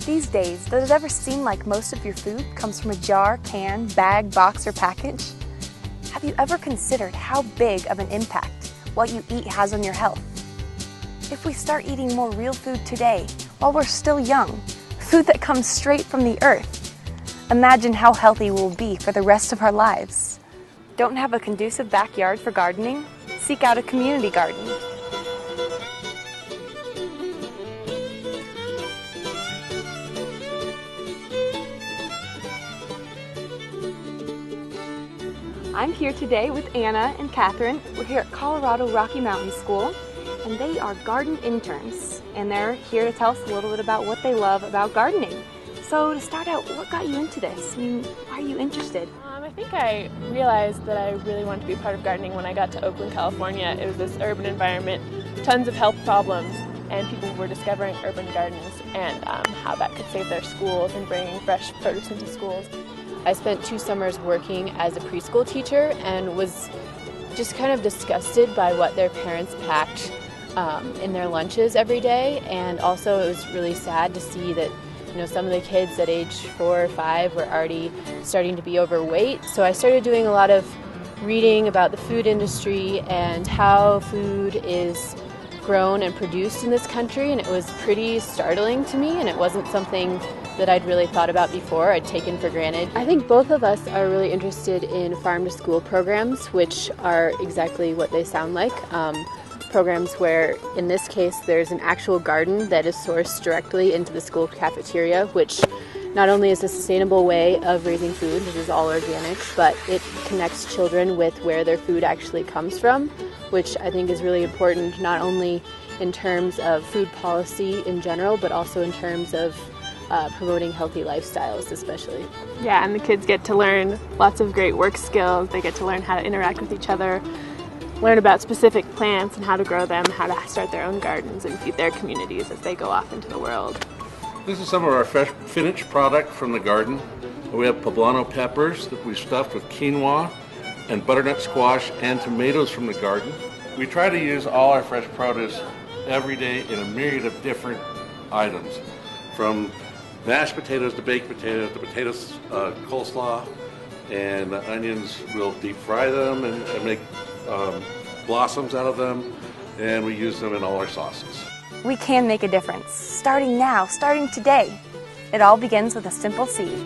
These days, does it ever seem like most of your food comes from a jar, can, bag, box, or package? Have you ever considered how big of an impact what you eat has on your health? If we start eating more real food today, while we're still young, food that comes straight from the earth, imagine how healthy we'll be for the rest of our lives. Don't have a conducive backyard for gardening? Seek out a community garden. I'm here today with Anna and Catherine. We're here at Colorado Rocky Mountain School, and they are garden interns, and they're here to tell us a little bit about what they love about gardening. So to start out, what got you into this? I mean, why are you interested? I think I realized that I really wanted to be part of gardening when I got to Oakland, California. It was this urban environment, tons of health problems, and people were discovering urban gardens and how that could save their schools and bringing fresh produce into schools. I spent 2 summers working as a preschool teacher and was just kind of disgusted by what their parents packed in their lunches every day, and also it was really sad to see that some of the kids at age 4 or 5 were already starting to be overweight. So I started doing a lot of reading about the food industry and how food is grown and produced in this country, and it was pretty startling to me, and it wasn't something that I'd really thought about before, I'd taken for granted. I think both of us are really interested in farm-to-school programs, which are exactly what they sound like. Programs where, in this case, there's an actual garden that is sourced directly into the school cafeteria, which not only is a sustainable way of raising food, this is all organic, but it connects children with where their food actually comes from, which I think is really important, not only in terms of food policy in general, but also in terms of promoting healthy lifestyles especially. Yeah, and the kids get to learn lots of great work skills. They get to learn how to interact with each other, learn about specific plants and how to grow them, how to start their own gardens and feed their communities as they go off into the world. This is some of our fresh finished product from the garden. We have poblano peppers that we stuffed with quinoa and butternut squash and tomatoes from the garden. We try to use all our fresh produce every day in a myriad of different items, from mashed potatoes to baked potatoes, the potatoes coleslaw, and the onions, we'll deep fry them and make blossoms out of them, and we use them in all our sauces. We can make a difference, starting now, starting today. It all begins with a simple seed.